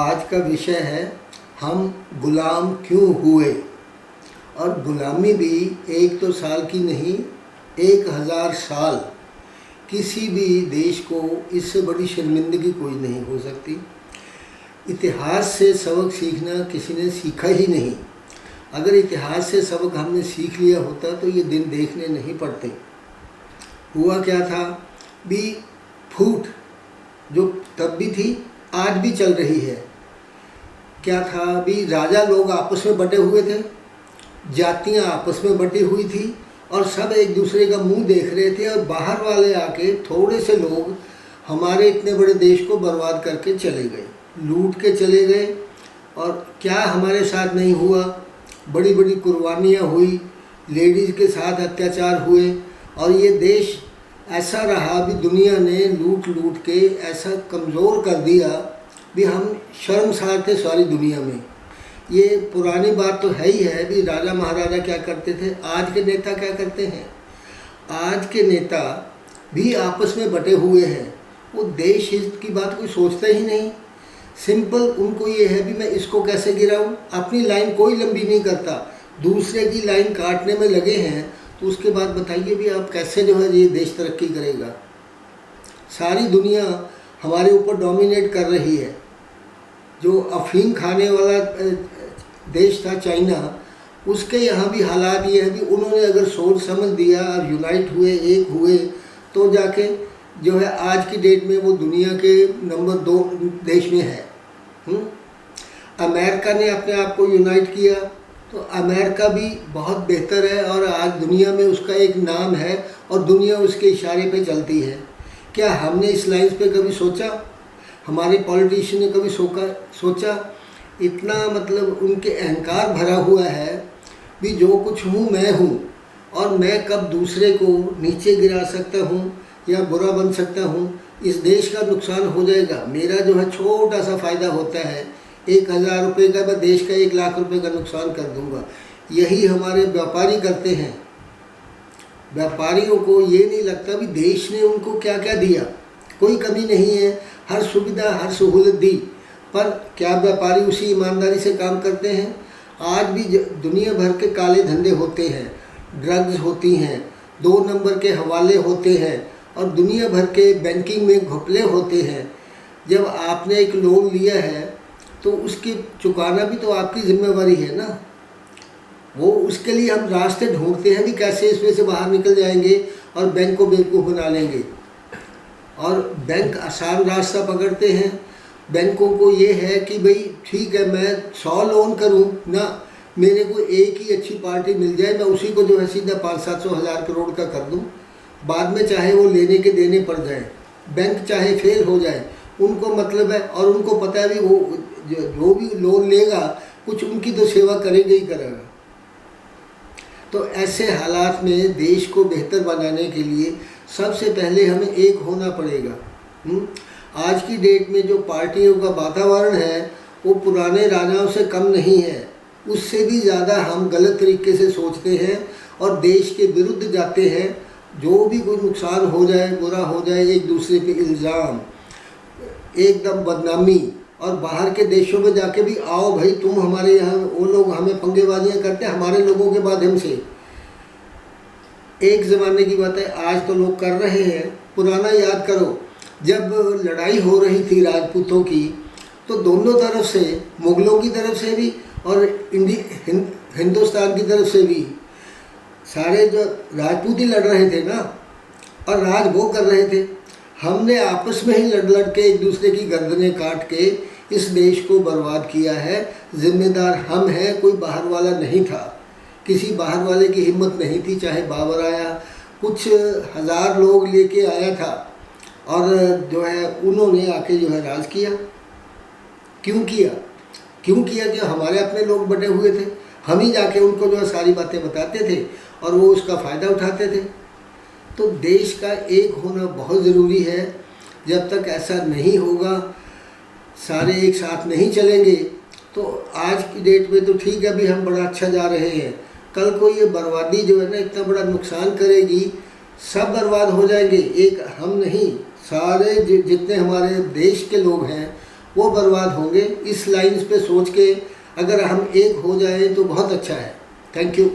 आज का विषय है हम गुलाम क्यों हुए। और गुलामी भी एक तो साल की नहीं, 1000 साल किसी भी देश को इससे बड़ी शर्मिंदगी कोई नहीं हो सकती। इतिहास से सबक सीखना किसी ने सीखा ही नहीं। अगर इतिहास से सबक हमने सीख लिया होता तो ये दिन देखने नहीं पड़ते। हुआ क्या था भी, फूट जो तब भी थी आज भी चल रही है। क्या था भी, राजा लोग आपस में बटे हुए थे, जातियां आपस में बटी हुई थी और सब एक दूसरे का मुंह देख रहे थे। और बाहर वाले आके थोड़े से लोग हमारे इतने बड़े देश को बर्बाद करके चले गए, लूट के चले गए। और क्या हमारे साथ नहीं हुआ, बड़ी बड़ी कुर्बानियाँ हुई, लेडीज़ के साथ अत्याचार हुए। और ये देश ऐसा रहा भी, दुनिया ने लूट लूट के ऐसा कमज़ोर कर दिया भी हम शर्मसार थे सारी दुनिया में। ये पुरानी बात तो है ही है भी, राजा महाराजा क्या करते थे, आज के नेता क्या करते हैं। आज के नेता भी आपस में बटे हुए हैं, वो देश हित की बात कोई सोचता ही नहीं। सिंपल उनको ये है भी मैं इसको कैसे गिराऊं, अपनी लाइन कोई लंबी नहीं करता, दूसरे की लाइन काटने में लगे हैं। तो उसके बाद बताइए भी आप कैसे जो है ये देश तरक्की करेगा। सारी दुनिया हमारे ऊपर डोमिनेट कर रही है। जो अफीम खाने वाला देश था चाइना, उसके यहाँ भी हालात ये है भी, उन्होंने अगर सोच समझ दिया और यूनाइट हुए, एक हुए, तो जाके जो है आज की डेट में वो दुनिया के नंबर 2 देश में है। अमेरिका ने अपने आप को यूनाइट किया तो अमेरिका भी बहुत बेहतर है और आज दुनिया में उसका एक नाम है और दुनिया उसके इशारे पे चलती है। क्या हमने इस लाइन पे कभी सोचा, हमारे पॉलिटिशियन ने कभी सोचा? इतना मतलब उनके अहंकार भरा हुआ है भी, जो कुछ हूँ मैं हूँ और मैं कब दूसरे को नीचे गिरा सकता हूँ या बुरा बन सकता हूँ। इस देश का नुकसान हो जाएगा, मेरा जो है छोटा सा फ़ायदा होता है, 1000 रुपये का मैं देश का 1 लाख रुपये का नुकसान कर दूँगा। यही हमारे व्यापारी करते हैं। व्यापारियों को ये नहीं लगता भी देश ने उनको क्या क्या दिया, कोई कमी नहीं है, हर सुविधा हर सहूलत दी। पर क्या व्यापारी उसी ईमानदारी से काम करते हैं? आज भी दुनिया भर के काले धंधे होते हैं, ड्रग्स होती हैं, 2 नंबर के हवाले होते हैं और दुनिया भर के बैंकिंग में घपले होते हैं। जब आपने एक लोन लिया है तो उसकी चुकाना भी तो आपकी जिम्मेवारी है ना। वो उसके लिए हम रास्ते ढूंढते हैं भी कैसे इसमें से बाहर निकल जाएंगे और बैंक को बेवकूफ़ बना लेंगे। और बैंक आसान रास्ता पकड़ते हैं। बैंकों को ये है कि भाई ठीक है मैं 100 लोन करूं ना, मेरे को एक ही अच्छी पार्टी मिल जाए, मैं उसी को जो है सीधा 500-700 हज़ार करोड़ का कर दूं। बाद में चाहे वो लेने के देने पड़ जाए, बैंक चाहे फेल हो जाए, उनको मतलब है। और उनको पता है भी वो जो भी लोन लेगा कुछ उनकी तो सेवा करेगा ही करेगा। तो ऐसे हालात में देश को बेहतर बनाने के लिए सबसे पहले हमें एक होना पड़ेगा। आज की डेट में जो पार्टियों का वातावरण है वो पुराने राजाओं से कम नहीं है, उससे भी ज़्यादा हम गलत तरीके से सोचते हैं और देश के विरुद्ध जाते हैं। जो भी कोई नुकसान हो जाए, बुरा हो जाए, एक दूसरे पे इल्ज़ाम, एकदम बदनामी। और बाहर के देशों में जाके भी आओ भाई तुम हमारे यहाँ, वो लोग हमें पंगेबाजियाँ करते हैं हमारे लोगों के माध्यम से। एक ज़माने की बात है, आज तो लोग कर रहे हैं। पुराना याद करो, जब लड़ाई हो रही थी राजपूतों की, तो दोनों तरफ से, मुग़लों की तरफ से भी और हिंदुस्तान की तरफ से भी, सारे जो राजपूत ही लड़ रहे थे ना, और राज वो कर रहे थे। हमने आपस में ही लड़ लड़ के एक दूसरे की गर्दनें काट के इस देश को बर्बाद किया है। जिम्मेदार हम हैं, कोई बाहर वाला नहीं था। किसी बाहर वाले की हिम्मत नहीं थी। चाहे बाबर आया, कुछ 1000 लोग लेके आया था और जो है उन्होंने आके जो है राज किया। क्यों किया? क्यों किया कि हमारे अपने लोग बटे हुए थे, हम ही जाके उनको जो है सारी बातें बताते थे और वो उसका फ़ायदा उठाते थे। तो देश का एक होना बहुत ज़रूरी है। जब तक ऐसा नहीं होगा, सारे एक साथ नहीं चलेंगे, तो आज की डेट में तो ठीक है अभी हम बड़ा अच्छा जा रहे हैं, कल को ये बर्बादी जो है ना इतना बड़ा नुकसान करेगी, सब बर्बाद हो जाएंगे। एक हम नहीं, सारे जितने हमारे देश के लोग हैं वो बर्बाद होंगे। इस लाइन्स पे सोच के अगर हम एक हो जाएं तो बहुत अच्छा है। Thank you.